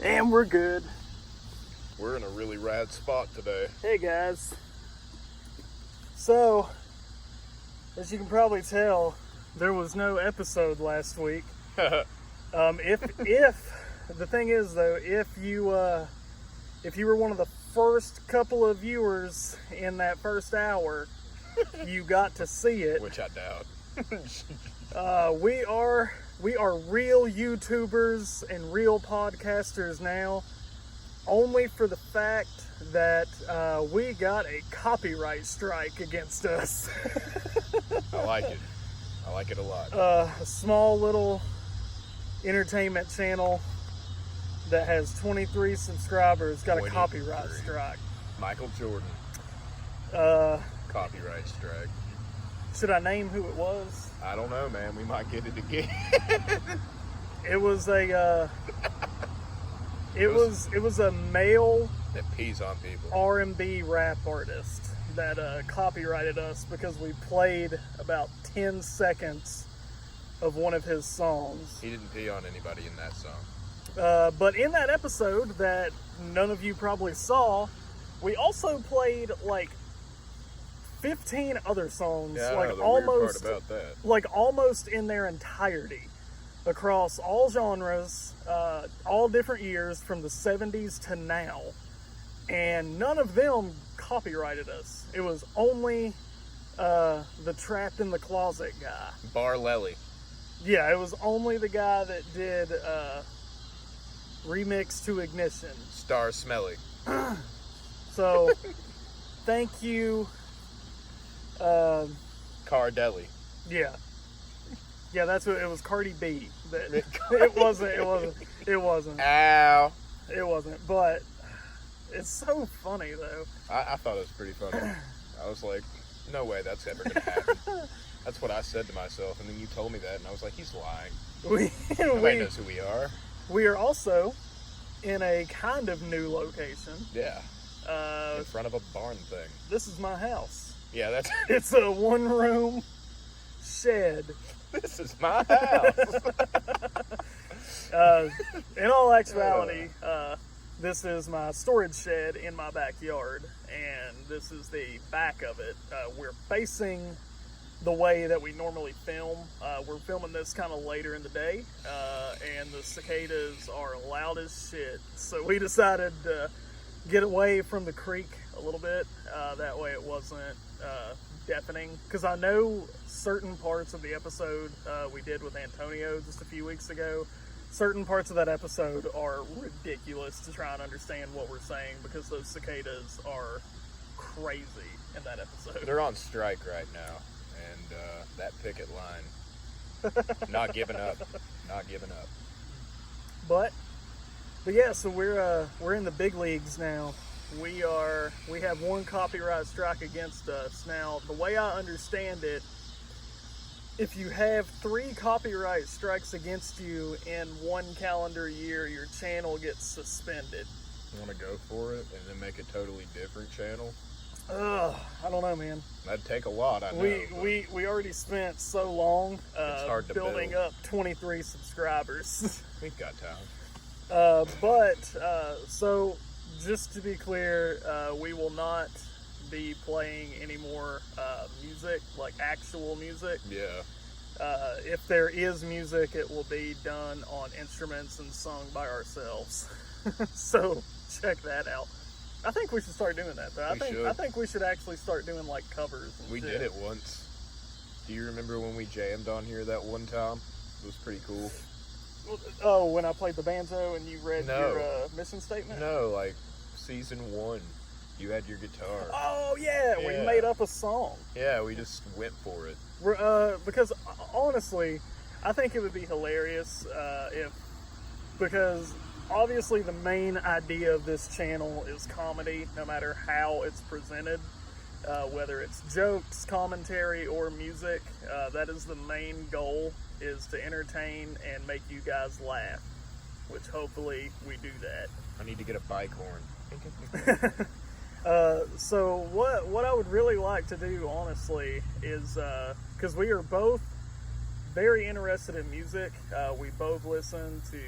And we're good. We're in a really rad spot today. Hey guys. So, as you can probably tell, there was no episode last week. If the thing is though, if you were one of the first couple of viewers in that first hour, you got to see it. Which I doubt. We are real YouTubers and real podcasters now, only for the fact that we got a copyright strike against us. I like it. I like it a lot. A small little entertainment channel that has 23 subscribers got a copyright strike. Michael Jordan. Copyright strike. Should I name who it was? I don't know, man. We might get it again. It was a it was a male that pees on people. R&B rap artist that copyrighted us because we played about 10 seconds of one of his songs. He didn't pee on anybody in that song. But in that episode that none of you probably saw, we also played like 15 other songs, yeah, like the almost weird part about that. like almost in their entirety, across all genres, all different years from the 70s to now, and none of them copyrighted us. It was only the Trapped in the Closet guy. Bar Lely. Yeah, it was only the guy that did Remix to Ignition. Star Smelly. So, thank you. Cardelli. Yeah, that's what it was. Cardi B. That it wasn't. Ow. It wasn't. But it's so funny though. I thought it was pretty funny. I was like, no way that's ever gonna happen. That's what I said to myself, and then you told me that, and I was like, he's lying. Nobody knows who we are. We are also in a kind of new location. Yeah. In front of a barn thing. This is my house. Yeah, that's. It's a one-room shed. This is my house. In all actuality, this is my storage shed in my backyard, and this is the back of it. We're facing the way that we normally film. We're filming this kind of later in the day, and the cicadas are loud as shit. So we decided to get away from the creek a little bit. That way it wasn't deafening. Because I know certain parts of the episode we did with Antonio just a few weeks ago, certain parts of that episode are ridiculous to try and understand what we're saying because those cicadas are crazy in that episode. They're on strike right now. And that picket line, not giving up. But yeah, so we're in the big leagues now. We have one copyright strike against us. Now, the way I understand it, if you have 3 copyright strikes against you in one calendar year, your channel gets suspended. You want to go for it and then make a totally different channel? I don't know, man. That'd take a lot, I know. We already spent so long it's hard to building up 23 subscribers. We've got time. So just to be clear, we will not be playing any more music, like actual music. Yeah. If there is music, it will be done on instruments and sung by ourselves. So check that out. I think we should start doing that, though. I think we should actually start doing like covers. We did it once. Do you remember when we jammed on here that one time? It was pretty cool. Oh, when I played the banjo and you read your mission statement? No, like season 1. You had your guitar. Oh yeah, we made up a song. Yeah, we just went for it. Because honestly, I think it would be hilarious because obviously the main idea of this channel is comedy, no matter how it's presented, whether it's jokes, commentary, or music. That is the main goal, is to entertain and make you guys laugh, which hopefully we do that. I need to get a bike horn. So what I would really like to do, honestly, is because we are both very interested in music. We both listen to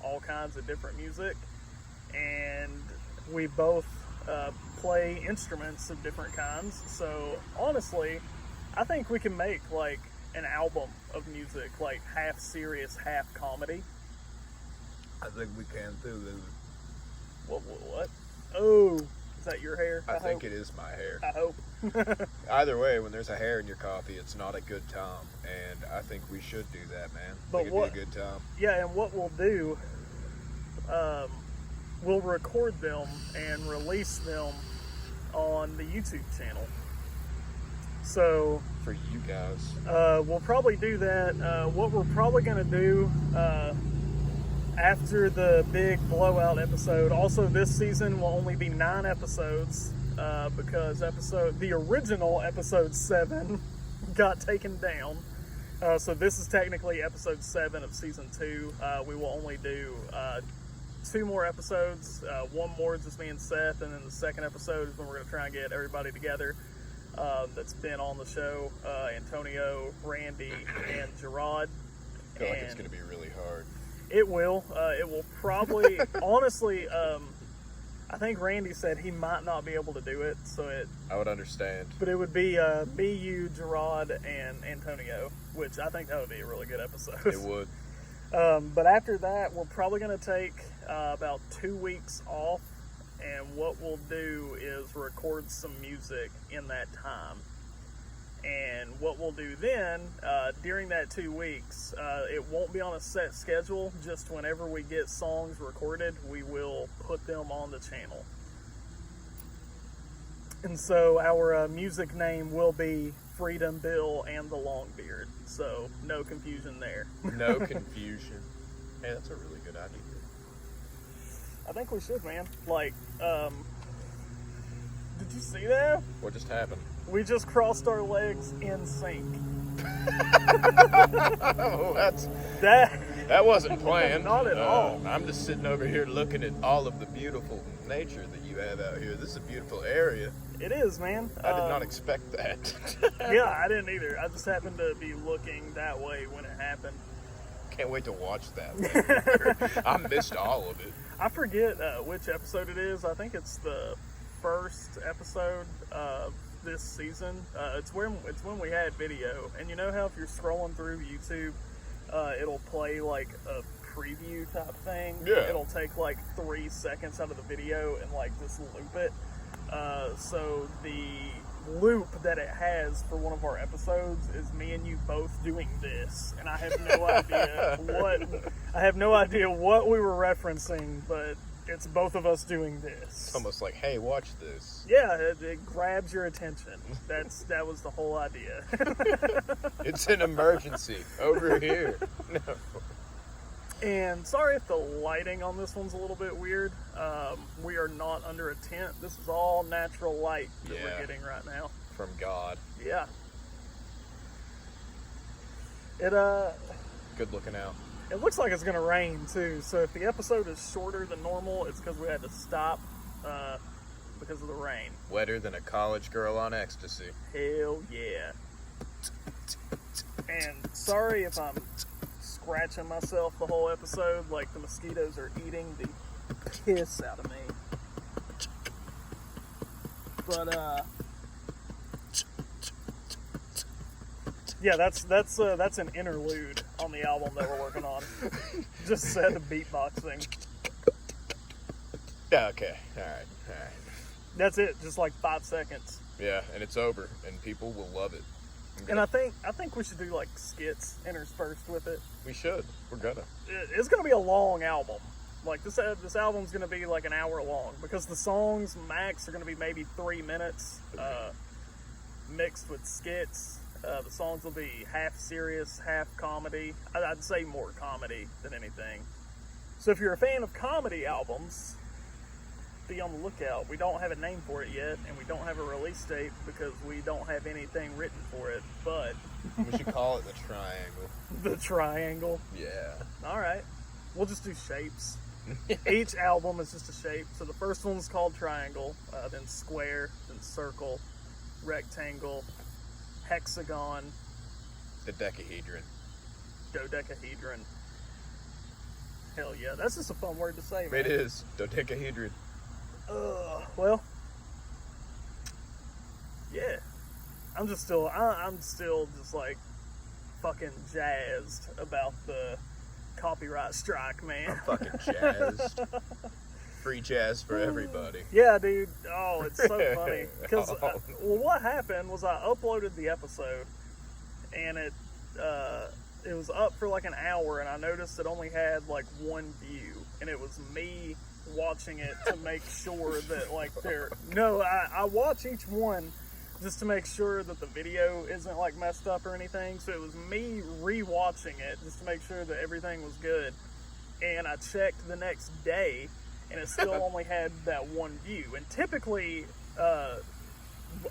all kinds of different music. and we both play instruments of different kinds. So honestly, I think we can make like an album of music, like half serious, half comedy. I think we can too, Lou. What? Oh, is that your hair? I think it is my hair. I hope. Either way, when there's a hair in your coffee, it's not a good time, and I think we should do that, man. But It'd be a good time. Yeah, and what we'll do, we'll record them and release them on the YouTube channel. So For you guys. we'll probably do that. What we're probably going to do after the big blowout episode, also this season will only be 9 episodes because the original episode 7 got taken down. So this is technically episode 7 of season 2. We will only do 2 more episodes. One more just me and Seth, and then the second episode is when we're going to try and get everybody together that's been on the show. Antonio, Randy, and Gerard. I feel like it's going to be really hard. It will. It will probably, honestly, I think Randy said he might not be able to do it. I would understand. But it would be me, you, Gerard, and Antonio, which I think that would be a really good episode. It would. But after that, we're probably going to take about 2 weeks off, and what we'll do is record some music in that time. And what we'll do then, during that 2 weeks, it won't be on a set schedule, just whenever we get songs recorded, we will put them on the channel. And so our music name will be Freedom Bill and the Longbeard, so no confusion there. No confusion. Hey, that's a really good idea. I think we should, man. Like, did you see that? What just happened? We just crossed our legs in sync. Oh, That wasn't planned. Not at all. I'm just sitting over here looking at all of the beautiful nature that you have out here. This is a beautiful area. It is, man. I did not expect that. Yeah, I didn't either. I just happened to be looking that way when it happened. Can't wait to watch that later. I missed all of it. I forget which episode it is. I think it's the first episode of this season. It's when we had video, and you know how if you're scrolling through YouTube, it'll play like a preview type thing. Yeah. It'll take like 3 seconds out of the video and like just loop it. So the loop that it has for one of our episodes is me and you both doing this, and I have no idea what we were referencing, but it's both of us doing this. It's almost like, hey, watch this. Yeah, it grabs your attention. That was the whole idea. It's an emergency over here. No. And sorry if the lighting on this one's a little bit weird. We are not under a tent. This is all natural light that we're getting right now. From God. Yeah. Good looking out. It looks like it's going to rain too. So if the episode is shorter than normal, it's because we had to stop because of the rain. Wetter than a college girl on ecstasy. Hell yeah. And sorry if I'm scratching myself the whole episode, like the mosquitoes are eating the piss out of me. But yeah, that's an interlude on the album that we're working on. Just set the beatboxing. Yeah, okay. All right. That's it, just like 5 seconds. Yeah, and it's over, and people will love it. And I think we should do like skits interspersed with it. We should. We're gonna. It's gonna be a long album. Like this album's gonna be like an hour long because the songs max are gonna be maybe 3 minutes, mixed with skits. The songs will be half serious, half comedy. I'd say more comedy than anything. So if you're a fan of comedy albums, be on the lookout. We don't have a name for it yet, and we don't have a release date because we don't have anything written for it, but... We should call it the Triangle. The Triangle? Yeah. Alright. We'll just do shapes. Each album is just a shape. So the first one's called Triangle, then Square, then Circle, Rectangle, Hexagon, The Decahedron. Dodecahedron. Hell yeah, that's just a fun word to say, man. It is. Dodecahedron. Well, yeah. I'm still just like fucking jazzed about the copyright strike, man. I'm fucking jazzed. Free jazz for everybody. Yeah, dude. Oh, it's so funny. Because, well, what happened was I uploaded the episode, and it was up for like an hour, and I noticed it only had like one view, and it was me watching it to make sure that like I watch each one just to make sure that the video isn't like messed up or anything. So it was me re-watching it just to make sure that everything was good. And I checked the next day, and it still only had that one view. And typically,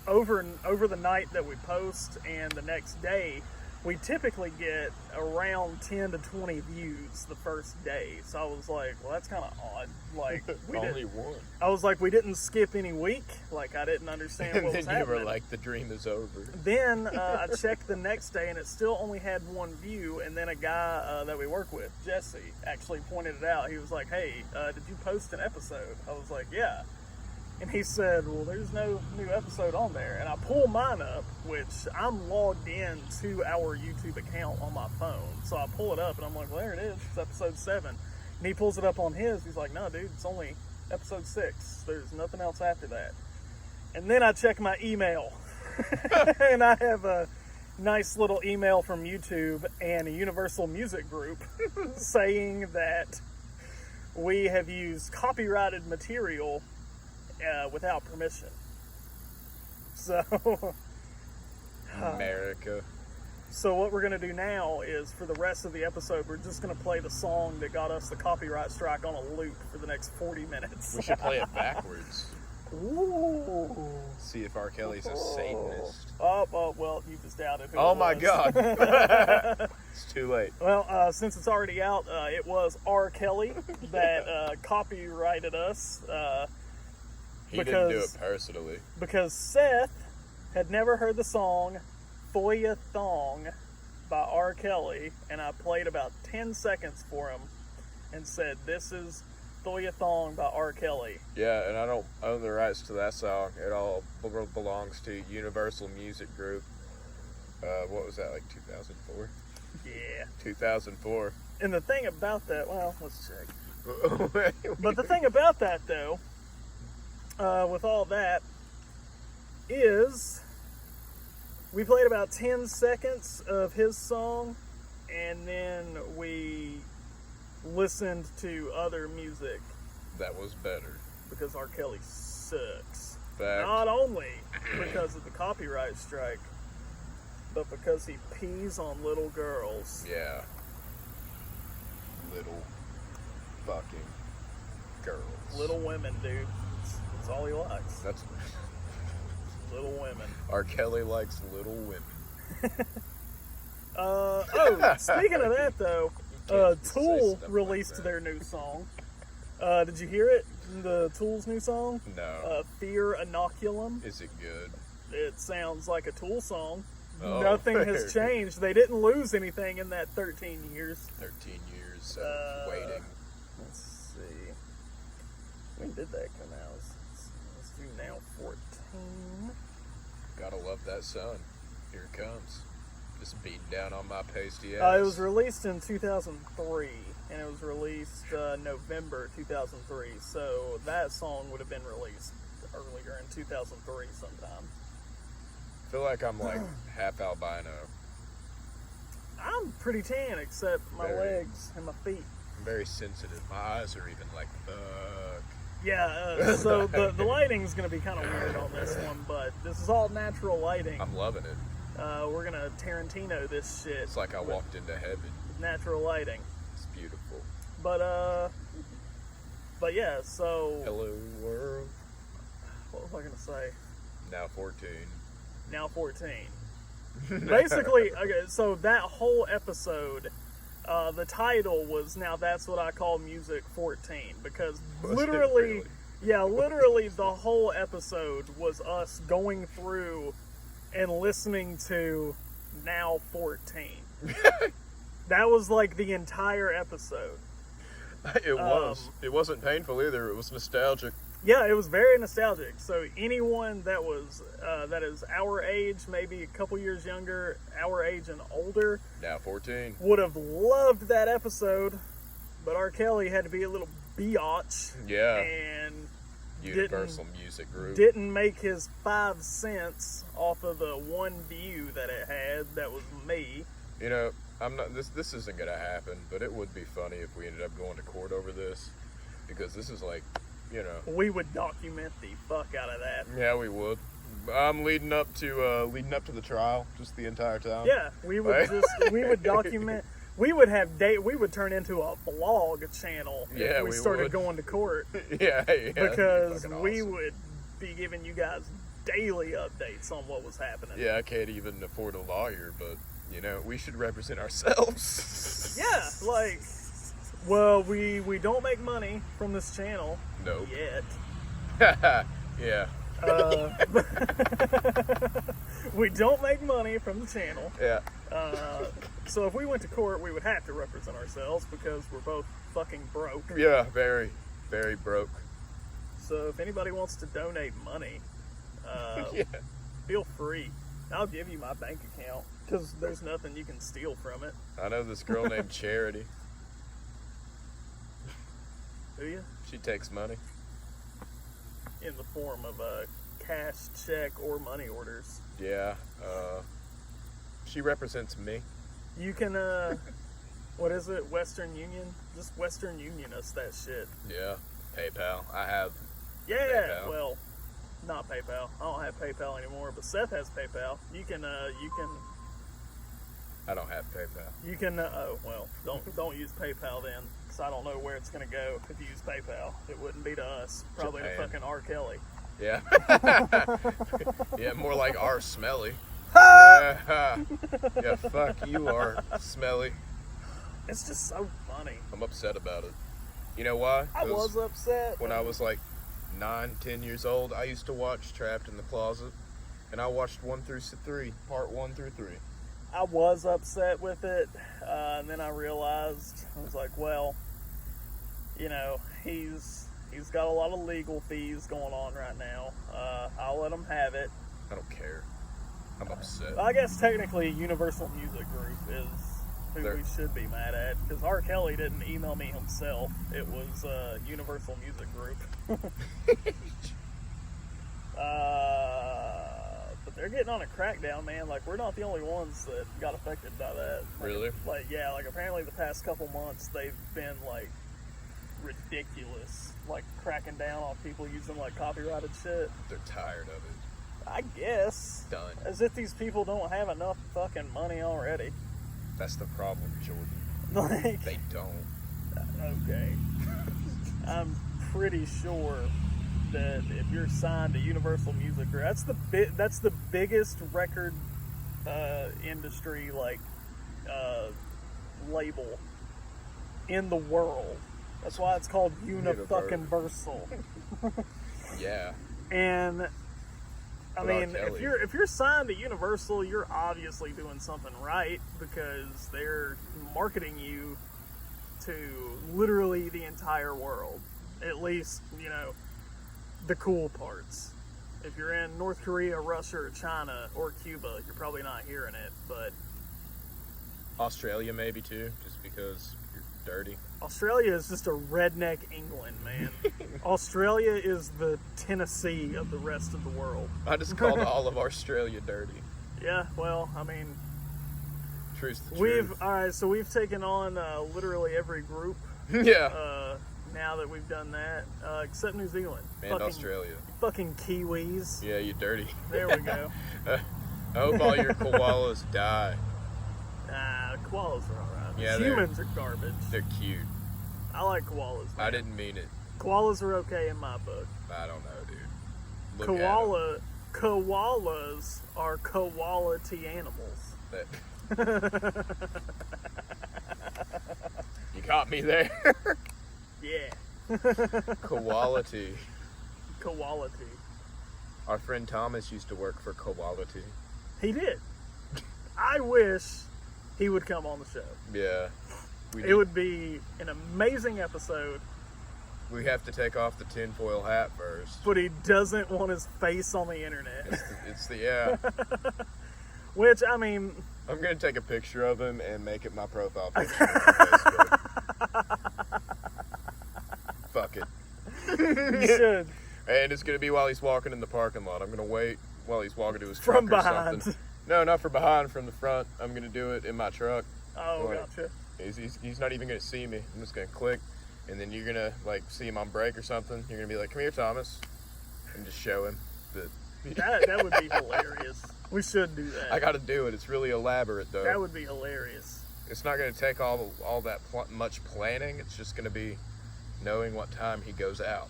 over the night that we post and the next day, we typically get around 10 to 20 views the first day. So I was like, well, that's kind of odd. Like, only one. I was like, we didn't skip any week. Like, I didn't understand what was happening. And then you were like, the dream is over. Then I checked the next day, and it still only had one view. And then a guy that we work with, Jesse, actually pointed it out. He was like, hey, did you post an episode? I was like, yeah. And he said, well, there's no new episode on there. And I pull mine up, which I'm logged in to our YouTube account on my phone. So I pull it up, and I'm like, well, there it is. It's episode 7. And he pulls it up on his. He's like, no, dude, it's only episode 6. There's nothing else after that. And then I check my email. And I have a nice little email from YouTube and a Universal Music Group saying that we have used copyrighted material without permission. So America. So what we're going to do now is, for the rest of the episode, we're just going to play the song that got us the copyright strike on a loop for the next 40 minutes. We should play it backwards. Ooh. See if R. Kelly's a Satanist. Oh, well, you just doubted who Oh it my was. God. It's too late. Well, since it's already out, it was R. Kelly that copyrighted us. He didn't do it personally. Because Seth had never heard the song Thoya Thong by R. Kelly, and I played about 10 seconds for him and said, this is Thoya Thong by R. Kelly. Yeah, and I don't own the rights to that song. It all belongs to Universal Music Group. What was that, like 2004? Yeah. 2004. And the thing about that, well, let's check. But the thing about that, though, with all that, is we played about 10 seconds of his song, and then we listened to other music. That was better. Because R. Kelly sucks. Fact. Not only because of the copyright strike, but because he pees on little girls. Yeah. Little fucking girls. Little women, dude. That's all he likes. That's Little women. R. Kelly likes little women. Speaking of that, though, Tool released like their new song. Did you hear it? The Tool's new song? No. Fear Inoculum. Is it good? It sounds like a Tool song. Oh. Nothing has changed. They didn't lose anything in that 13 years. 13 years of waiting. Let's see. When did that come out? Let's do now 14. Gotta love that sun. Here it comes. Just beating down on my pasty ass. It was released in 2003, and it was released November 2003. So that song would have been released earlier in 2003 sometime. I feel like I'm like half albino. I'm pretty tan, except my legs and my feet. I'm very sensitive. My eyes are even like, fuck. Yeah, so the lighting's going to be kind of weird on this one, but this is all natural lighting. I'm loving it. We're going to Tarantino this shit. It's like I walked into heaven. Natural lighting. It's beautiful. But yeah, so... Hello, world. What was I going to say? Now 14. Now 14. Basically, okay, so that whole episode, the title was Now That's What I Call Music 14, because literally, literally the whole episode was us going through and listening to Now 14. That was like the entire episode. It was. It wasn't painful either. It was nostalgic. Yeah, it was very nostalgic. So anyone that was that is our age, maybe a couple years younger, our age and older, Now 14. would have loved that episode. But R. Kelly had to be a little biatch. Yeah. And Universal Music Group. didn't make his 5 cents off of the one view that it had. That was me. You know, I'm not. This isn't gonna happen, but it would be funny if we ended up going to court over this, because this is like, you know. We would document the fuck out of that. Yeah, we would. I'm leading up to the trial, just the entire time. Yeah, we would we would document. We would have we would turn into a vlog channel Yeah, if we started going to court. yeah, Because fucking we awesome. would be giving you guys daily updates on what was happening. Yeah, I can't even afford a lawyer, but you know, we should represent ourselves. Yeah, like, well, we don't make money from this channel Nope. yet. Yeah. We don't make money from the channel. Yeah. So if we went to court, we would have to represent ourselves because we're both fucking broke. Yeah. Very, very broke. So if anybody wants to donate money, Yeah. feel free. I'll give you my bank account because there's nothing you can steal from it. I know this girl named Charity. Do you? She takes money. In the form of a cash check or money orders. Yeah. She represents me. You can, what is it? Western Union? Just Western Union us that shit. Yeah. PayPal. I have. Yeah, PayPal. well, not PayPal. I don't have PayPal anymore, but Seth has PayPal. You can, I don't have PayPal. oh, well, don't use PayPal then, because I don't know where it's going to go if you use PayPal. It wouldn't be to us. Probably to Japan. fucking R. Kelly. Yeah. Yeah, more like R. Smelly. Yeah. Yeah, fuck you, R. Smelly. It's just so funny. I'm upset about it. You know why? I was upset. When I was like 9, 10 years old, I used to watch Trapped in the Closet, and I watched 1 through 3, part 1 through 3. I was upset with it, and then I realized, I was like, well, you know, he's got a lot of legal fees going on right now. I'll let him have it. I don't care. I'm upset. I guess technically Universal Music Group is who They're- we should be mad at, because R. Kelly didn't email me himself. It was Universal Music Group. But they're getting on a crackdown, man. Like, we're not the only ones that got affected by that. Like, Really? Like, yeah, like apparently the past couple months they've been like ridiculous, like cracking down on people using like copyrighted shit. They're tired of it. I guess. Done. As if these people don't have enough fucking money already. That's the problem, Jordan. Like, They don't. okay. I'm pretty sure that if you're signed to Universal Music Group, that's the biggest record industry like label in the world. That's why it's called Uni-fucking-versal. Yeah. And I But mean, R. Kelly. if you're signed to Universal, you're obviously doing something right, because they're marketing you to literally the entire world. At least, you know, the cool parts. If you're in North Korea, Russia, or China, or Cuba, you're probably not hearing it, but Australia maybe too, just because you're dirty. Australia is just a redneck England, man. Australia is the Tennessee of the rest of the world. I just called all of Australia dirty. Yeah, well, I mean, Truth's the truth. alright, so we've taken on literally every group Yeah. now that we've done that, except New Zealand. And Australia. Fucking Kiwis. Yeah, you dirty. There we go. I hope all your koalas die. Nah, koalas are alright. Yeah, Humans are garbage. They're cute. I like koalas. I didn't mean it. Koalas are okay in my book. I don't know, dude. Look at 'em. Koalas are quality animals. That- You caught me there. Yeah. Quality. Quality. Our friend Thomas used to work for Quality. He did. I wish he would come on the show. Yeah. It would be an amazing episode. We have to take off the tinfoil hat first. But he doesn't want his face on the internet. It's the yeah. Which, I mean... I'm going to take a picture of him and make it my profile picture on Facebook. Fuck it. You should. And it's going to be while he's walking in the parking lot. I'm going to wait while he's walking to his From truck or behind. something. No, not from behind, from the front. I'm going to do it in my truck. Oh, gotcha. He's not even going to see me. I'm just going to click, and then you're going to, like, see him on break or something. You're going to be like, come here, Thomas, and just show him that... That would be hilarious. We should do that. I got to do it. It's really elaborate, though. That would be hilarious. It's not going to take all that much planning. It's just going to be knowing what time he goes out.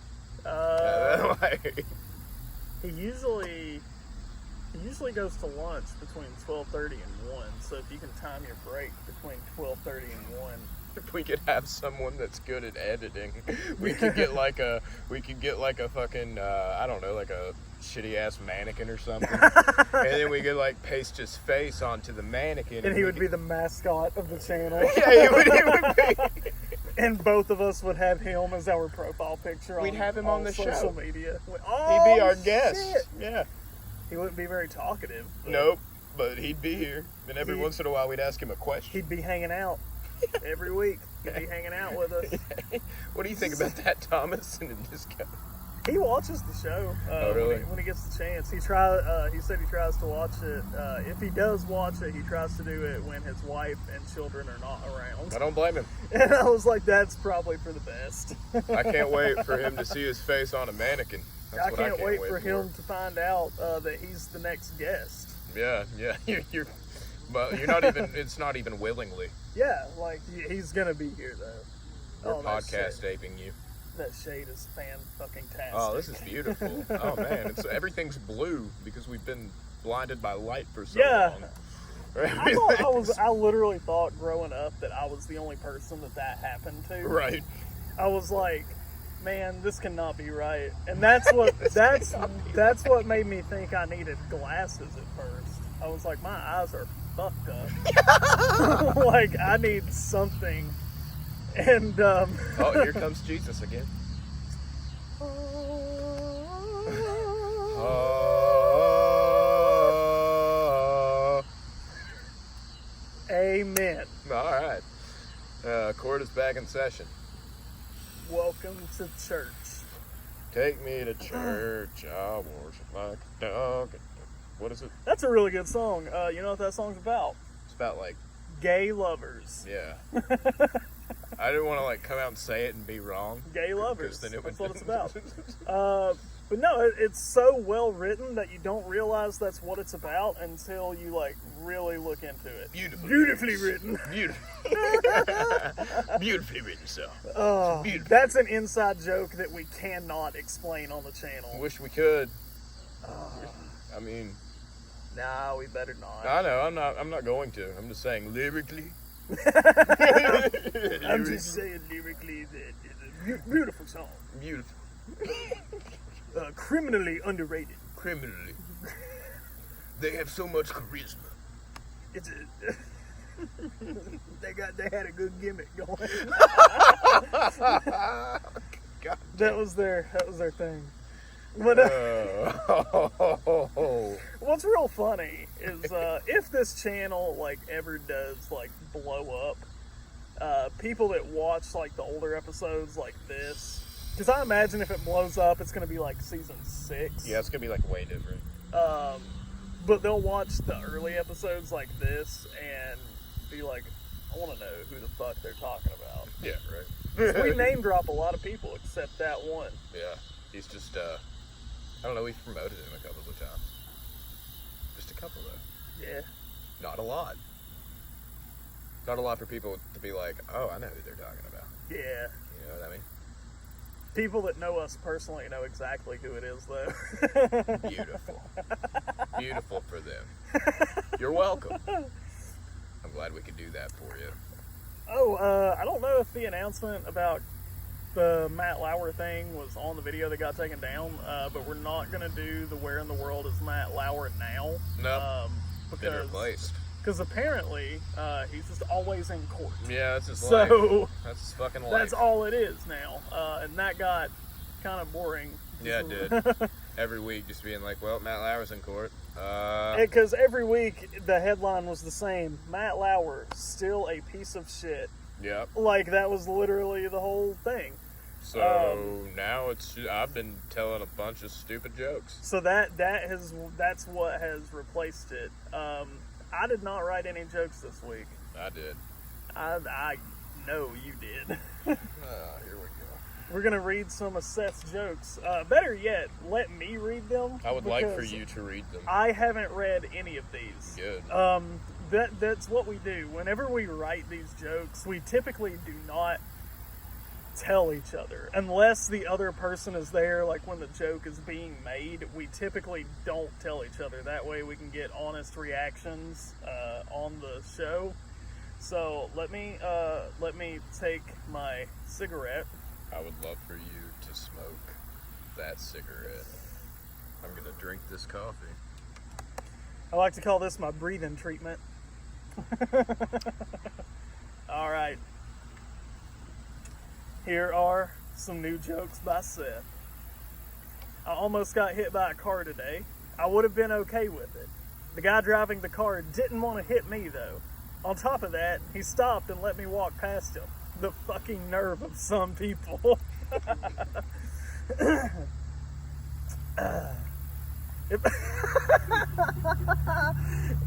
He usually goes to lunch between 12:30 and 1. So if you can time your break between 12:30 and 1. If we could have someone that's good at editing, we could get like a fucking I don't know, like a shitty ass mannequin or something, and then we could like paste his face onto the mannequin, and he would be the mascot of the channel. Yeah, he would be. And both of us would have him as our profile picture. We'd have him on the social show. media. He'd be our guest. Yeah. He wouldn't be very talkative. Nope, but he'd be here, and every once in a while we'd ask him a question. He'd be hanging out every week. He'd be hanging out with us. What do you think about that, Thomas? And just go. He watches the show. Oh, really? When he gets the chance. He said he tries to watch it. If he does watch it, he tries to do it when his wife and children are not around. I don't blame him. And I was like, that's probably for the best. I can't wait for him to see his face on a mannequin. That's I what can't wait for him to find out that he's the next guest. Yeah. But you're not even. It's not even willingly. Yeah, like he's gonna be here though. We're podcast taping you. That shade is fan-fucking-tastic. Oh, this is beautiful. Oh man, everything's blue because we've been blinded by light for so long. I literally thought growing up that I was the only person that happened to. Right. I was like, man, this cannot be right. And that's what made me think I needed glasses at first. I was like, my eyes are fucked up. Like, I need something. And oh, here comes Jesus again. Amen. All right. Court is back in session. Welcome to church. Take me to church. I worship like a dog. What is it? That's a really good song. You know what that song's about? It's about like gay lovers. Yeah. I didn't want to like come out and say it and be wrong. Gay lovers. Then that's what it's about. But no, it's so well written that you don't realize that's what it's about until you like really look into it. Beautifully written. Beautifully written song. That's an inside joke that we cannot explain on the channel. Wish we could. I mean, nah, we better not. I know. I'm not going to. I'm just saying lyrically. I'm just saying lyrically that it's a beautiful song. Beautiful. Criminally underrated. Criminally. They have so much charisma. It's they had a good gimmick going. God. That was their thing. But what's real funny is if this channel like ever does like blow up, people that watch like the older episodes like this, because I imagine if it blows up, it's going to be like season 6. Yeah, it's gonna be like way different. But they'll watch the early episodes like this and be like, I want to know who the fuck they're talking about. Yeah, right. We name drop a lot of people except that one. Yeah, he's just I don't know, we've promoted him a couple of times. Just a couple though. Yeah. Not a lot. Not a lot for people to be like, oh, I know who they're talking about. Yeah. You know what I mean? People that know us personally know exactly who it is, though. Beautiful. Beautiful for them. You're welcome. I'm glad we could do that for you. Oh, I don't know if the announcement about the Matt Lauer thing was on the video that got taken down, but we're not going to do the Where in the World is Matt Lauer now. No. Been Because replaced. Because apparently, he's just always in court. Yeah, that's his life. So That's his fucking life. that's all it is now. And that got kind of boring. Yeah, it did. Every week just being like, well, Matt Lauer's in court. Because every week the headline was the same. Matt Lauer, still a piece of shit. Yep. Like, that was literally the whole thing. So now I've been telling a bunch of stupid jokes. So that's what has replaced it. I did not write any jokes this week. I did. I know you did. Here we go. We're gonna read some of Seth's jokes. Better yet, let me read them. I would like for you to read them. I haven't read any of these. Good. That's what we do. Whenever we write these jokes, we typically do not tell each other unless the other person is there. Like when the joke is being made, we typically don't tell each other. That way we can get honest reactions on the show. So let me take my cigarette. I would love for you to smoke that cigarette. I'm gonna drink this coffee. I like to call this my breathing treatment. All right. Here are some new jokes by Seth. I almost got hit by a car today. I would have been okay with it. The guy driving the car didn't want to hit me, though. On top of that, he stopped and let me walk past him. The fucking nerve of some people.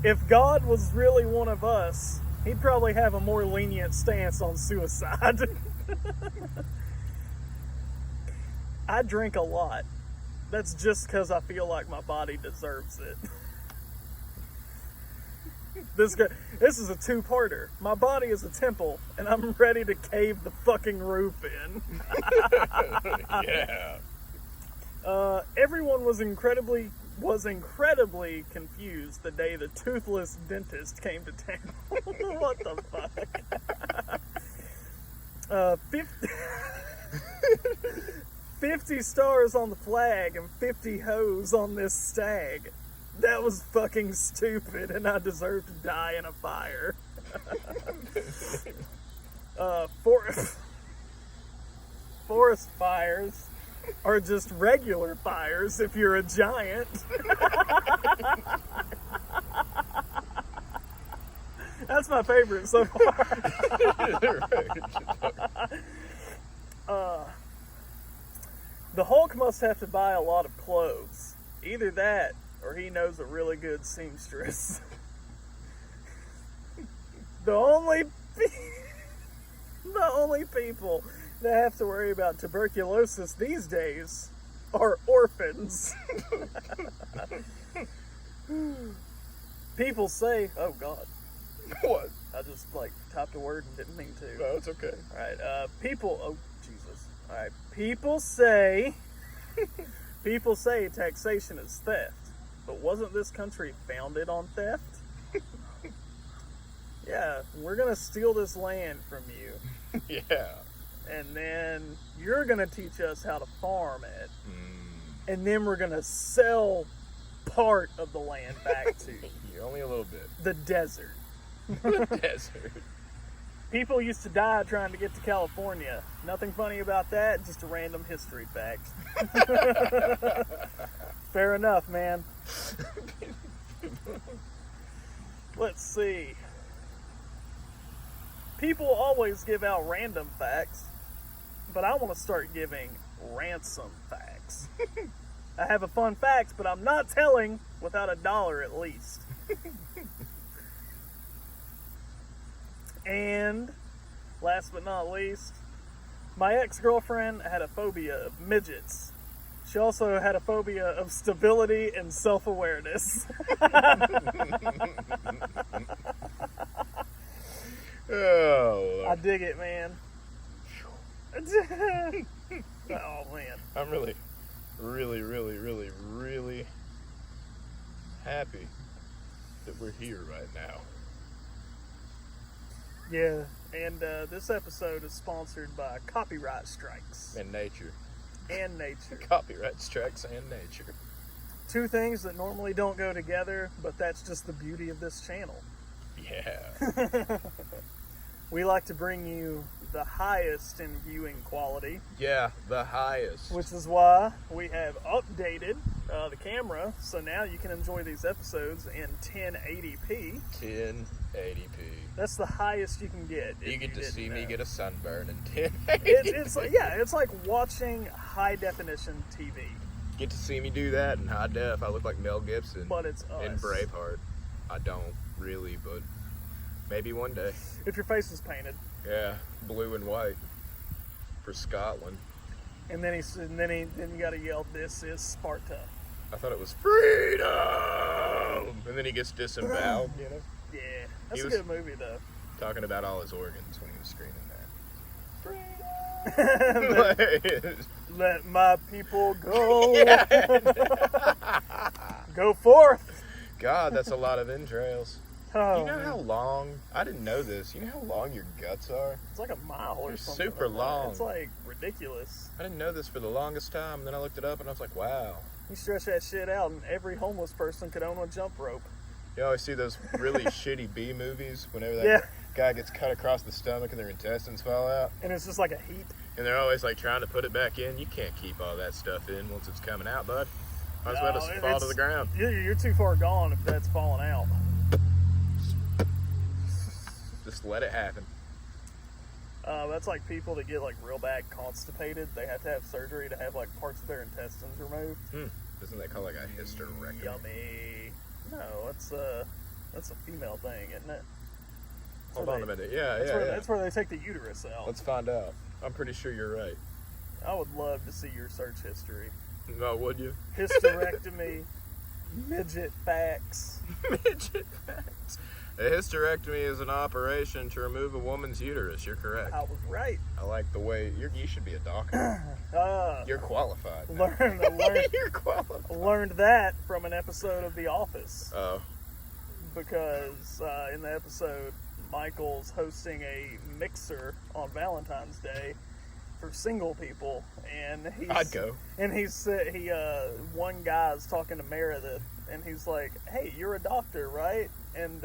If God was really one of us, he'd probably have a more lenient stance on suicide. I drink a lot. That's just because I feel like my body deserves it. This is a two-parter. My body is a temple, and I'm ready to cave the fucking roof in. Yeah. Everyone was incredibly confused the day the toothless dentist came to town. What the fuck? 50 stars on the flag and 50 hoes on this stag. That was fucking stupid, and I deserve to die in a fire. Forest fires are just regular fires if you're a giant. That's my favorite so far. The Hulk must have to buy a lot of clothes. Either that, or he knows a really good seamstress. The only people that have to worry about tuberculosis these days are orphans. People say, oh God. What? I just typed a word and didn't mean to. No, it's okay. Alright, oh Jesus. Alright, people say taxation is theft. But wasn't this country founded on theft? Yeah, we're gonna steal this land from you. Yeah. And then you're gonna teach us how to farm it. And then we're gonna sell part of the land back to you. Only a little bit. The desert. The desert. People used to die trying to get to California. Nothing funny about that, just a random history fact. Fair enough, man. Let's see. People always give out random facts, but I want to start giving ransom facts. I have a fun fact, but I'm not telling without $1 at least. And last but not least, my ex-girlfriend had a phobia of midgets. She also had a phobia of stability and self-awareness. Oh, I dig it, man. Oh, man. I'm really, really, really, really, really happy that we're here right now. Yeah, and this episode is sponsored by copyright strikes. And nature. And nature. Copyright strikes and nature. Two things that normally don't go together, but that's just the beauty of this channel. Yeah. We like to bring you the highest in viewing quality, Yeah, the highest. which is why we have updated the camera, so now you can enjoy these episodes in 1080p. 1080p. That's the highest you can get. if You get to didn't see me know. get a sunburn in 1080p. It's like, yeah, it's like watching high definition TV, Get to see me do that in high def. I look like Mel Gibson but it's us. in Braveheart. I don't really, but maybe one day. If your face was painted, Yeah, blue and white for Scotland. and then then you gotta yell, "This is Sparta." I thought it was freedom, and then he gets disemboweled. You know, Yeah, that's He a was- good movie though. talking about all his organs when he was screaming let, that. let my people go. Yeah. Go forth. God, that's a lot of entrails. Oh, You know man. how long? I didn't know this. You know how long your guts are? It's like a mile or They're something. super like that. long. It's like ridiculous. I didn't know this for the longest time. Then I looked it up and I was like, wow. You stretch that shit out, and every homeless person could own a jump rope. You always see those really shitty B movies whenever that Yeah. guy gets cut across the stomach and their intestines fall out. And it's just like a heap. And they're always like trying to put it back in. You can't keep all that stuff in once it's coming out, bud. Might as well No, just fall to it's- the ground. You're too far gone if that's falling out. Just let it happen. That's like people that get like real bad constipated. They have to have surgery to have like parts of their intestines removed. Isn't that called like a hysterectomy? Yummy. No, that's a female thing, isn't it? Hold on a minute. Yeah, That's yeah, where, yeah. that's where they take the uterus out. Let's find out. I'm pretty sure you're right. I would love to see your search history. No, would you? Hysterectomy, midget facts. Midget facts. A hysterectomy is an operation to remove a woman's uterus. You're correct. I was right. I like the way you should be a doctor. You're qualified. You're qualified. Learned that from an episode of The Office, Oh, because in the episode, Michael's hosting a mixer on Valentine's Day for single people, and I'd go. And one guy's talking to Meredith, and he's like, "Hey, you're a doctor, right?" And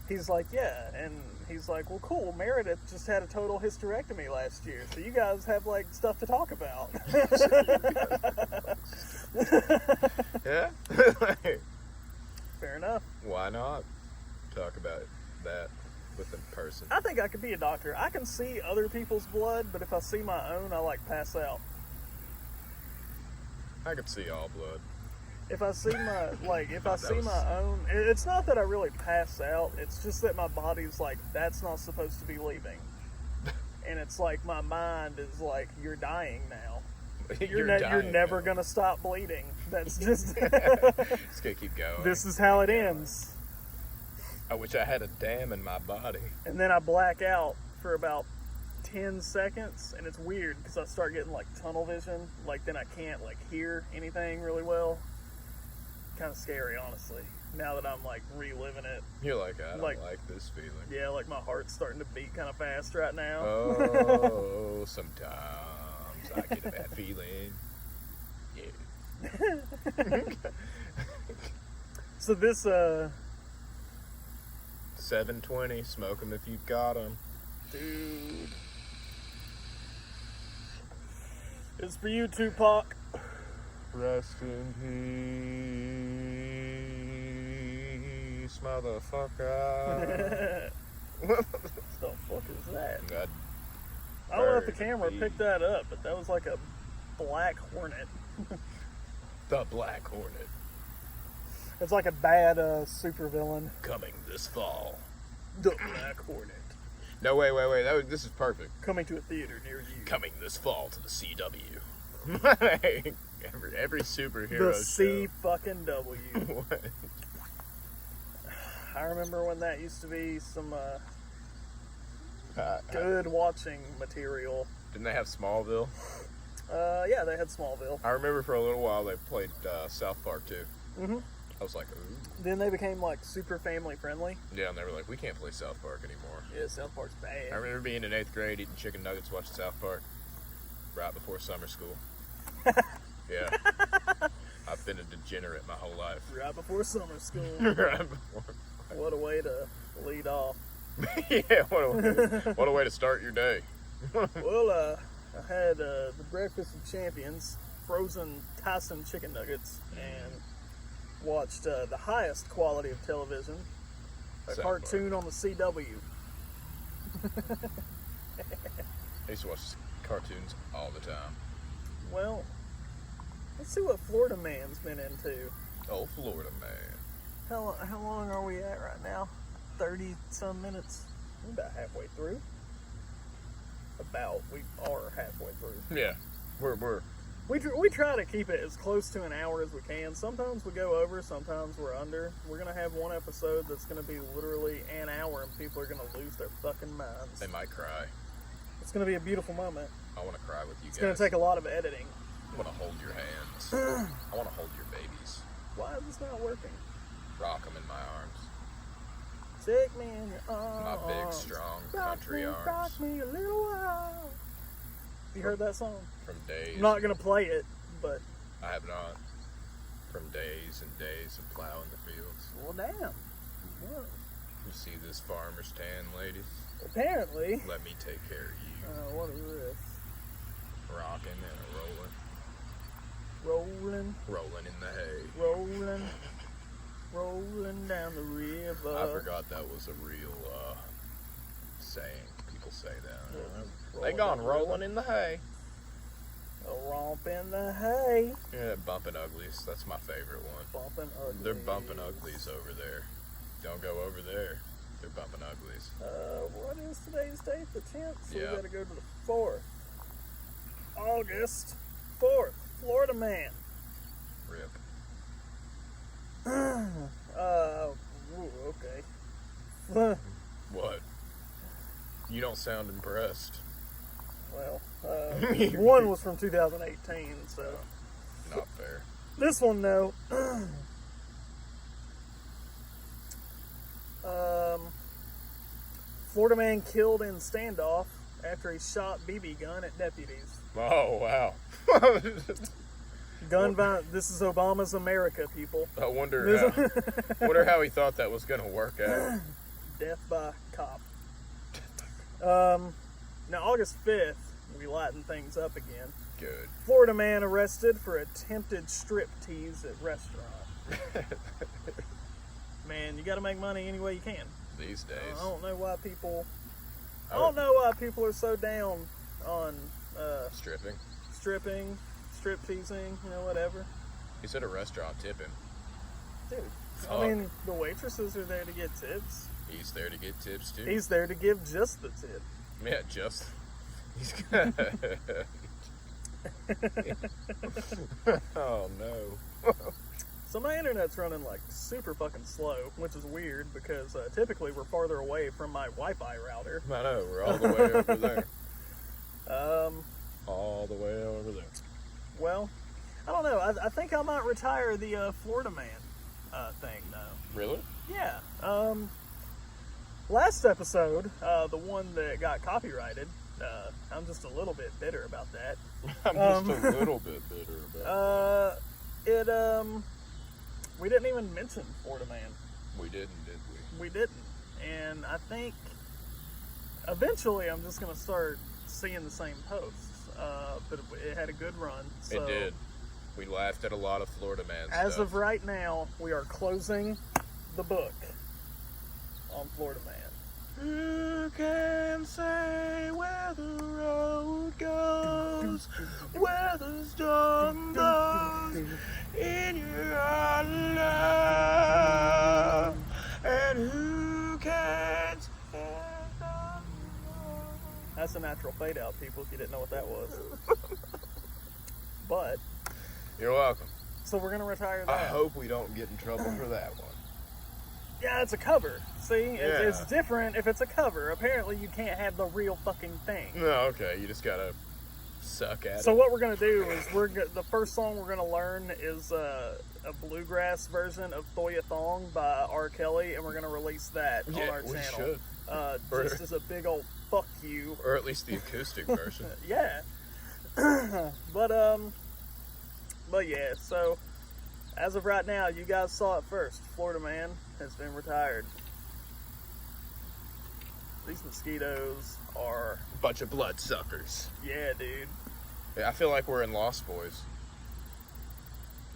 he's like, "Yeah." And he's like, "Well, cool. Meredith just had a total hysterectomy last year, so you guys have like stuff to talk about." Yeah? Fair enough. Why not talk about that with a person? I think I could be a doctor. I can see other people's blood, but if I see my own, I like pass out. I could see all blood. If I see my was- my own, it's not that I really pass out. It's just that my body's like, that's not supposed to be leaving, and it's like my mind is like, you're dying now. You're dying never now. gonna stop bleeding. That's just It's gonna keep going. this is how it ends. I wish I had a dam in my body. And then I black out for about 10 seconds, and it's weird because I start getting like tunnel vision. Like then I can't like hear anything really well. Kind of scary, honestly. Now that I'm like reliving it, You're like, I don't Like- like this feeling. yeah, like my heart's starting to beat kind of fast right now. Oh, sometimes I get a bad feeling. Yeah. So this 720, smoke them if you've got them. dude, it's for you, Tupac. Rest in peace, motherfucker. What the fuck is that? God, I don't know if the bird camera bees. picked that up, but that was like a black hornet. the Black Hornet It's like a bad supervillain. coming this fall. The Black Hornet. No, wait. This is perfect. Coming to a theater near you. Coming this fall to the CW. every superhero The show. C fucking W. What? I remember when that used to be some good watching material. Didn't they have Smallville? Yeah, they had Smallville. I remember for a little while they played South Park too. hmm I was like, ooh. Then they became like super family friendly. Yeah, and they were like, we can't play South Park anymore. Yeah, South Park's bad. I remember being in 8th grade eating chicken nuggets watching South Park right before summer school. Yeah. I've been a degenerate my whole life. Right before summer school. Right before. What a way to lead off. Yeah, what a way to start your day. Well, I had the Breakfast of Champions, frozen Tyson chicken nuggets, and watched the highest quality of television, a South cartoon on the CW. I used to watch cartoons all the time. Well, let's see what Florida Man's been into. Oh, Florida man. How long are we at right now? 30-some minutes. We're about halfway through. We are halfway through. Yeah, we're We try to keep it as close to an hour as we can. Sometimes we go over, sometimes we're under. We're going to have one episode that's going to be literally an hour and people are going to lose their fucking minds. they might cry. It's going to be a beautiful moment. I want to cry with you It's guys. going to take a lot of editing. I want to hold your hands. I want to hold your babies. Why is this not working? Rock them in my arms. Take me in your arms. My big, strong country arms. Rock me a little while. You heard that song? From days. I'm not going to play it, but... I have not. From days and days of plowing the fields. Well, damn. Well, You see this farmer's tan, ladies? apparently... Let me take care of you. what is this? Rocking and a Rolling, rolling in the hay. rolling down the river. I forgot that was a real saying. People say that. They Rolling gone down the river. rolling in the hay. A romp in the hay. Yeah, bumping uglies. That's my favorite one. Bumping uglies. They're bumping uglies over there. Don't go over there. They're bumping uglies. What is today's date? The 10th? So Yeah. we gotta go to the 4th. August 4th. Florida Man. Rip. Okay. What? You don't sound impressed. Well, one was from 2018, so. Not fair. This one, though. Florida man killed in standoff after he shot BB gun at deputies. Oh, wow. Gun violence. This is Obama's America, people. I wonder how he thought that was going to work out. Death by cop. Now, August 5th, we lighten things up again. Good. Florida man arrested for attempted strip tease at restaurant. Man, you got to make money any way you can. These days. I don't know why people. I don't know why people are so down on Stripping. stripping, strip teasing, whatever. He said a restaurant tip him. Dude, Fuck. I mean, the waitresses are there to get tips. He's there to get tips too. He's there to give just the tip. Yeah, just. He's Oh no. So my internet's running like super fucking slow, which is weird because typically we're farther away from my Wi-Fi router. I know, we're all the way over there. All the way over there. Well, I don't know. I think I might retire the Florida Man thing now. Really? Yeah. Last episode, the one that got copyrighted, I'm just a little bit bitter about that. I'm just a little bit bitter about We didn't even mention Florida Man. We didn't, did we? We didn't. And I think eventually I'm just going to start seeing the same posts. But it had a good run. So It did. We laughed at a lot of Florida Man as stuff. of right now, we are closing the book on Florida Man. Who can say where the road goes, where the storm blows in your love, and who can stand That's a natural fade out, people, if you didn't know what that was. But, You're welcome. so we're going to retire that. I hope we don't get in trouble for that one. Yeah, it's a cover. See, it's Yeah. different if it's a cover. Apparently, you can't have the real fucking thing. No, okay, you just gotta suck at So it. what we're gonna do is the first song we're gonna learn is a bluegrass version of Thoya Thong by R. Kelly, and we're gonna release that on our we channel. should. Or- Just as a big old fuck you. Or at least the acoustic version. Yeah. But yeah. So as of right now, you guys saw it first. Florida Man has been retired. These mosquitoes are, Bunch of bloodsuckers. yeah, dude. Yeah, I feel like we're in Lost Boys.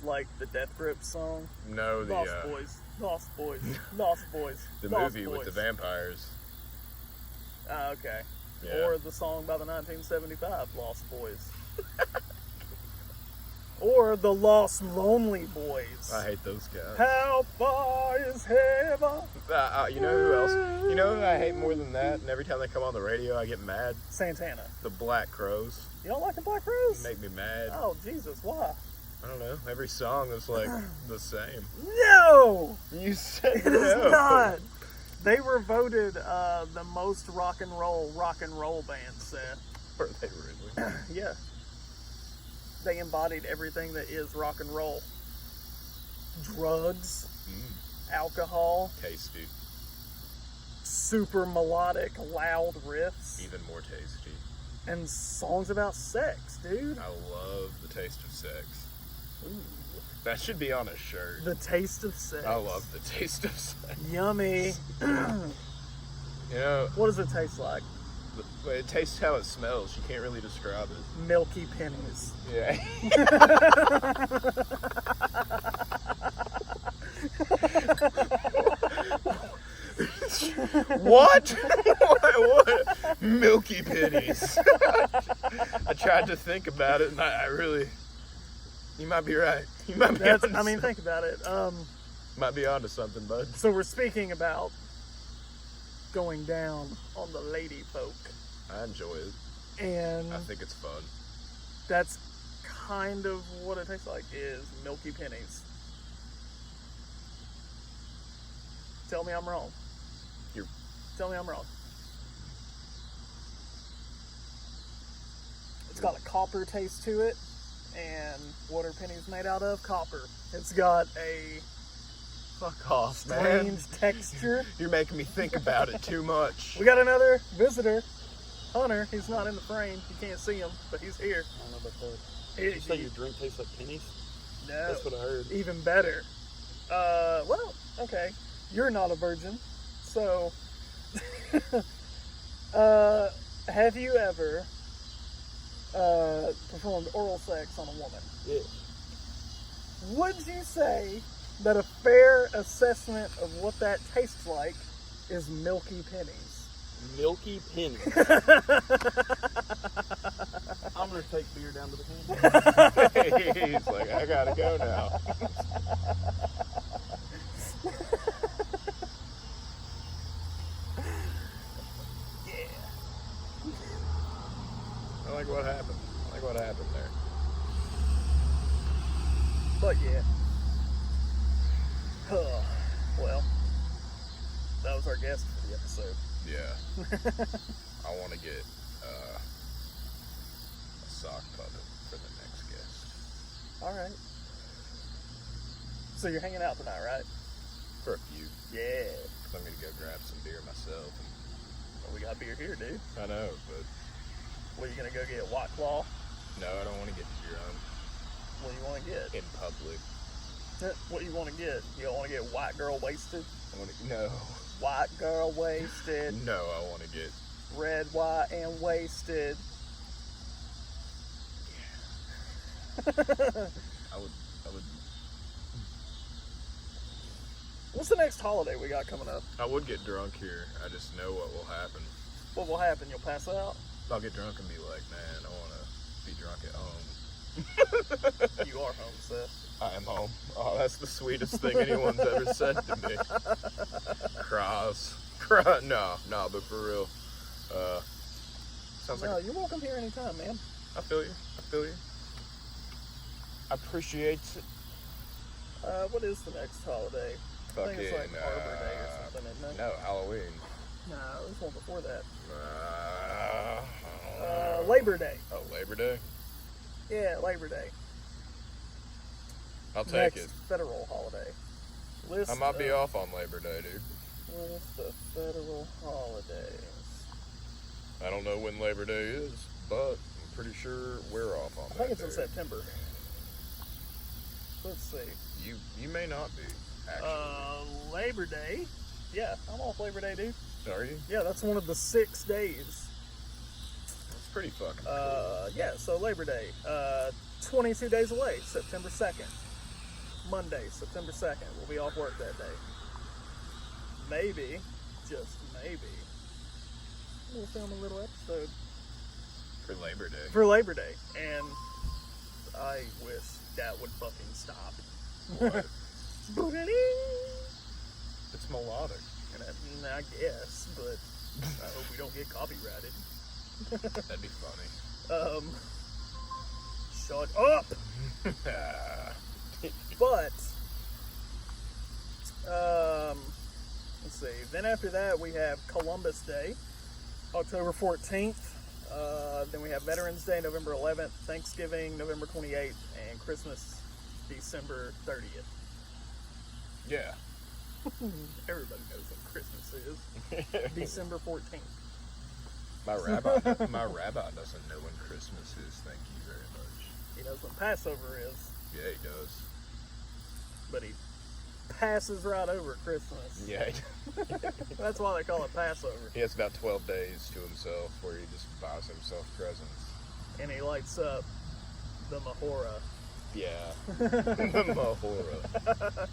Like the Death Grip song. No, the Lost Boys, Lost Boys, Lost Boys. the Lost movie Boys. with the vampires. Okay. Yeah. Or the song by the 1975 Lost Boys. Or the Lost Lonely Boys. I hate those guys. How far is heaven? You know who else? You know who I hate more than that? And every time they come on the radio, I get mad. Santana. The Black Crows. You don't like the Black Rose? Make me mad. Oh, Jesus, why? I don't know. Every song is like the same. No! You said It is no. not! They were voted the most rock and roll band, Seth. Were they really? Yeah. They embodied everything that is rock and roll. Drugs, alcohol, Tasty. super melodic, loud riffs, Even more tasty. and songs about sex, dude. I love the taste of sex. Ooh. That should be on a shirt. The taste of sex. I love the taste of sex. Yummy. You know, What does it taste like? it tastes how it smells. You can't really describe it. Milky pennies. Yeah. What? What? Milky pennies. I tried to think about it, and I really. You might be right. You might be. I mean, think about it. Might be onto something, bud. So we're speaking about going down on the lady folk, I enjoy it. and I think it's fun. that's kind of what it tastes like, is milky pennies. Tell me I'm wrong. Tell me I'm wrong. It's got a copper taste to it, and what are pennies made out of? Copper. It's got a Fuck off, man. strange texture. You're making me think about it too much. We got another visitor, Hunter. He's not in the frame. You can't see him, but he's here. I don't know about that. He- You say your drink tastes like pennies? No, That's what I heard. even better. Well, okay. You're not a virgin, so have you ever performed oral sex on a woman? Yeah. Would you say that a fair assessment of what that tastes like is milky pennies? Milky pennies. I'm gonna take beer down to the can. He's like, I gotta go now. I like what happened. I like what happened there. But yeah. Well, that was our guest for the episode. Yeah. I want to get a sock puppet for the next guest. Alright. So you're hanging out tonight, right? For a few. Yeah. 'Cause I'm going to go grab some beer myself. Well, we got beer here, dude. I know, but What, you gonna go get White Claw? no, I don't want to get drunk What do you want to get? in public. What do you want to get? You don't want to get white girl wasted? No. White girl wasted. No, I want to get... Red, white, and wasted. I would... What's the next holiday we got coming up? I would get drunk here. I just know what will happen. What will happen? You'll pass out? I'll get drunk and be like, man, I want to be drunk at home. You are home, Seth. I am home. Oh, that's the sweetest thing anyone's ever said to me. Cross. No, but for real. Sounds No, like you're welcome here anytime, man. I feel you. I appreciate it. What is the next holiday? I think it's like Arbor Day or something, isn't it? No, Halloween. No, there's one before that. I don't know. Labor Day. Oh, Labor Day? Yeah, Labor Day. I'll take Next it. federal holiday. List I might be of- off on Labor Day, dude. List of federal holidays. I don't know when Labor Day is, but I'm pretty sure we're off on I that think it's in day. September. Let's see. You may not be, actually. Labor Day Yeah, I'm off Labor Day, dude. Are you? Yeah, that's one of the 6 days. That's pretty fucking cool. Yeah, so Labor Day. 22 days away, September 2nd. Monday, September 2nd. We'll be off work that day. Maybe, just maybe, we'll film a little episode For Labor Day. for Labor Day. And I wish that would fucking stop. What? Boogity! It's melodic. I guess, but I hope we don't get copyrighted. That'd be funny. Shut up! But, let's see. Then after that, we have Columbus Day, October 14th. Then we have Veterans Day, November 11th. Thanksgiving, November 28th. And Christmas, December 30th. Yeah. Everybody knows what Christmas is. December 14th. My rabbi doesn't know when Christmas is. Thank you very much. He knows when Passover is, Yeah, he does. but he passes right over Christmas. Yeah, That's why they call it Passover. he has about 12 days to himself where he just buys himself presents. And he lights up the Mahora. Yeah. The Mahora.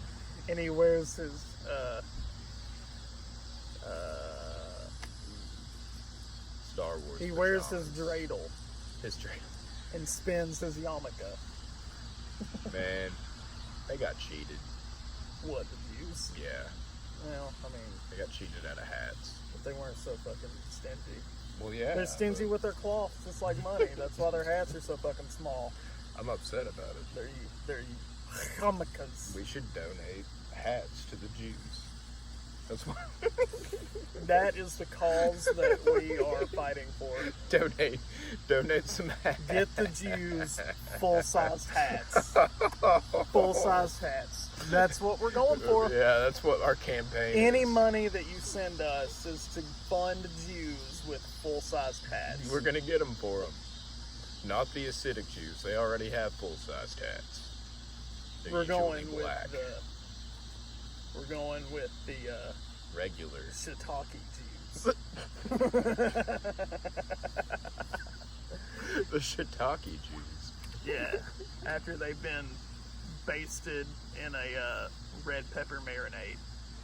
And he wears his Star Wars. he wears his pajamas. dreidel His dreidel. and spins his yarmulke. Man, they got cheated. What, the Jews? Yeah. Well, I mean, They got cheated out of hats. if they weren't so fucking stingy. Well, yeah. They're stingy but with their cloth, just like money. That's why their hats are so fucking small. I'm upset about it. They're yarmulkes. We should donate hats to the Jews. That's why. That is the cause that we are fighting for. Donate some hats. Get the Jews full-sized hats. Full-sized hats. That's what we're going for. Yeah, that's what our campaign Any is. money that you send us is to fund Jews with full-sized hats. We're gonna get them for them. Not the acidic Jews. They already have full-sized hats. They're We're usually going with black. we're going with the Regular. shiitake Jews. The shiitake Jews. Yeah, after they've been basted in a red pepper marinade.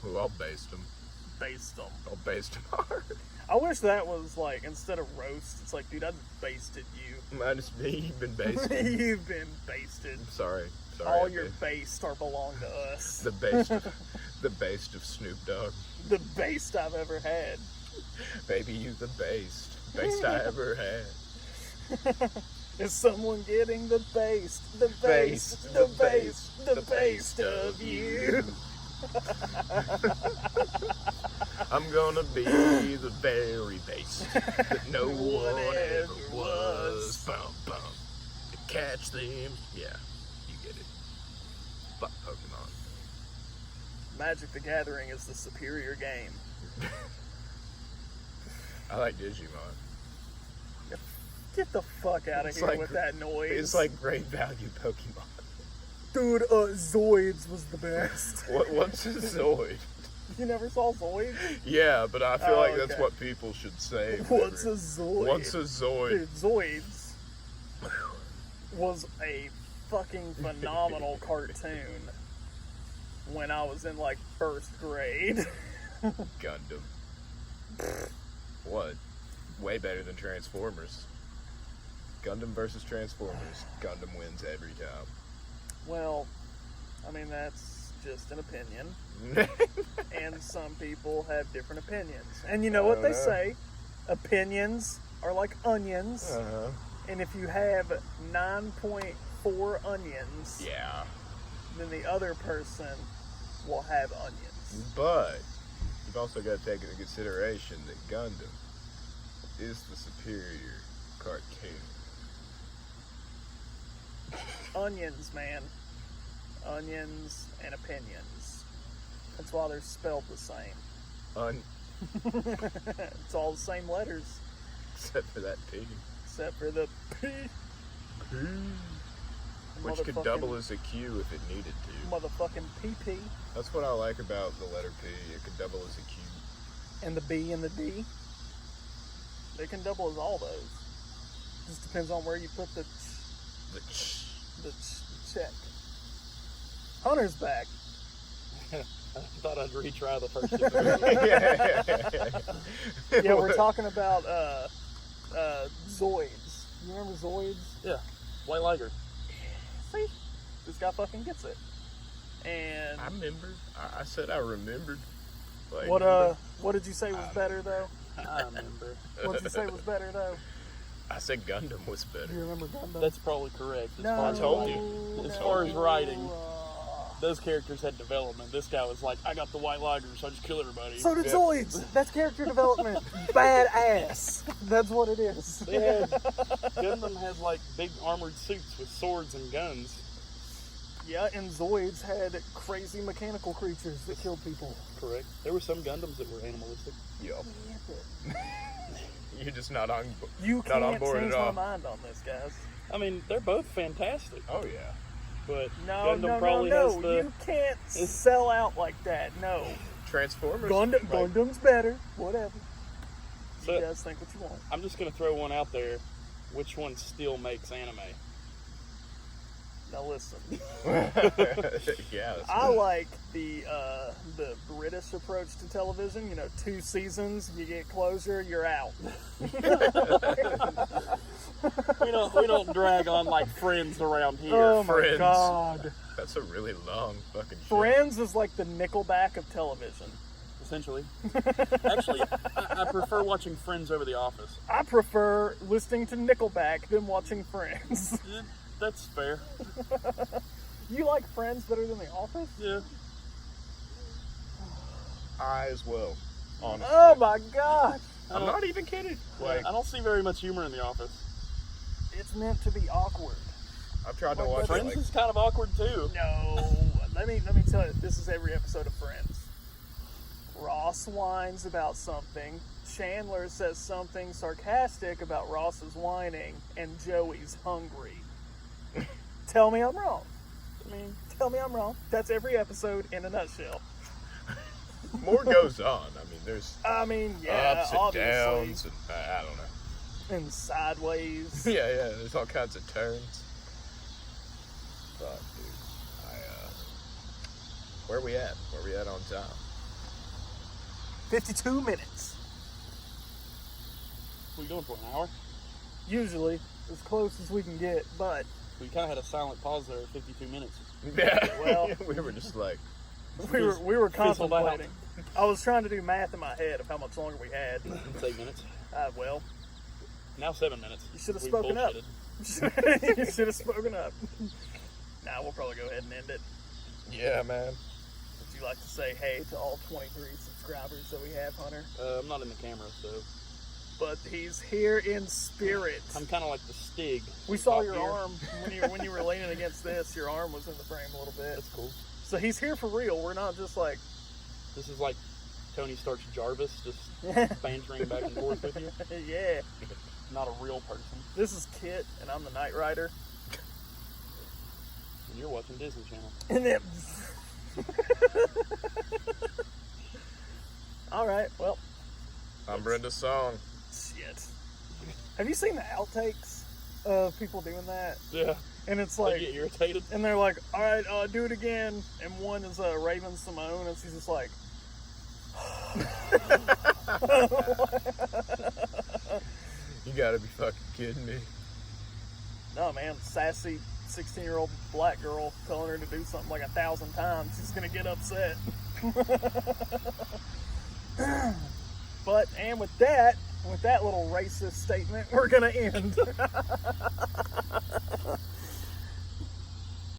Well, I'll baste them. Baste them. I'll baste them hard. I wish that was like, instead of roast, it's like, dude, I basted you. Minus me, you've been basted. You've been basted. Sorry. All I your did. based are belong to us. The based of Snoop Dogg. The based I've ever had. Baby, you the based I ever had. Is someone getting the based? The based, the based, the based of you. I'm gonna be the very base that no one ever was. Bum bum. To catch them. Yeah, you get it. Fuck Pokemon. Magic the Gathering is the superior game. I like Digimon. Get the fuck out of It's here like- with that noise. It's like great value Pokemon. dude, Zoids was the best. What's a Zoid? You never saw Zoids? Yeah, but I feel Oh, like that's okay. what people should say. What's a Zoid? What's a Zoid? Dude, Zoids was a fucking phenomenal cartoon when I was in like first grade. Gundam. What? Way better than Transformers. Gundam versus Transformers. Gundam wins every time. Well, I mean, that's just an opinion. And some people have different opinions. And you know what they say? Opinions are like onions. Uh-huh. And if you have 9.4 onions, Yeah. then the other person will have onions. But you've also got to take into consideration that Gundam is the superior cartoon. Onions, man. Onions and opinions. That's why they're spelled the same. It's all the same letters, Except for that P. except for the P. Which could double as a Q if it needed to. Motherfucking PP. That's what I like about the letter P. It could double as a Q. And the B and the D. They can double as all those. Just depends on where you put the check. Hunter's back. I thought I'd retry the first two. Yeah, we're talking about Zoids. You remember Zoids? Yeah, White Liger. See? This guy fucking gets it. And I remembered. I said I remembered. Like, what did you say was better though? I remember. What did you say was better though? I said Gundam was better. Do you remember Gundam? That's probably correct. As No, far as I told writing. you. As far as writing, those characters had development. This guy was like, I got the White Liger, so I just kill everybody. So did Yeah. Zoids. That's character development. Badass. That's what it is. They had, Gundam had like big armored suits with swords and guns. Yeah, and Zoids had crazy mechanical creatures that killed people. Correct. There were some Gundams that were animalistic. Yup. You're just not on. You Not can't on board change at my all. mind on this, guys. I mean, they're both fantastic, Oh yeah. but No, Gundam probably no. has the. You can't sell out like that. No. Transformers. Gundam's better. Whatever. So- You guys think what you want. I'm just gonna throw one out there. Which one still makes anime? Now listen. Yeah. I like the British approach to television. You know, 2 seasons, you get closure, you're out. We don't drag on like Friends around here. Oh my Friends. god. That's a really long fucking show. Friends is like the Nickelback of television. Essentially. Actually, I prefer watching Friends over The Office. I prefer listening to Nickelback than watching Friends. That's fair. You like Friends better than The Office? Yeah. I as well. Honestly. Oh my god. I'm not even kidding. Like I don't see very much humor in The Office. It's meant to be awkward. I've tried to Like, watch it. Friends Like, is kind of awkward too. No. Let me tell you, this is every episode of Friends. Ross whines about something. Chandler says something sarcastic about Ross's whining, and Joey's hungry. Tell me I'm wrong. Tell me I'm wrong. That's every episode in a nutshell. more goes on. I mean, there's Yeah, ups and obviously. downs, and I don't know. And sideways. Yeah, there's all kinds of turns. Fuck, dude. Where we at? Where we at on time? 52 minutes. We doing for an hour? Usually, as close as we can get, but We kind of had a silent pause there at 52 minutes. Yeah. Well- we were just like, we were Fizzled out. contemplating. I was trying to do math in my head of how much longer we had. It's 8 minutes. Well, Now 7 minutes. You should have We spoken up. bullshitted. you should have spoken up. Nah, we'll probably go ahead and end it. yeah, man. Would you like to say hey to all 23 subscribers that we have, Hunter? I'm not in the camera, so But he's here in spirit. I'm kind of like the Stig. We saw Top your Gear. arm when you were leaning against this. Your arm was in the frame a little bit. That's cool. So he's here for real. We're not just like, This is like Tony Stark's Jarvis, just bantering back and forth with you. yeah. Not a real person. This is Kit, and I'm the Knight Rider. And you're watching Disney Channel. And then, all right. Well, I'm Brenda's song. shit. Have you seen the outtakes of people doing that? Yeah. And it's I like, get irritated. and they're like, all right, do it again. And one is Raven Simone, and she's just like, You gotta be fucking kidding me. no, man, sassy 16-year-old black girl telling her to do something like 1,000 times. She's going to get upset. But, and with that little racist statement, we're going to end.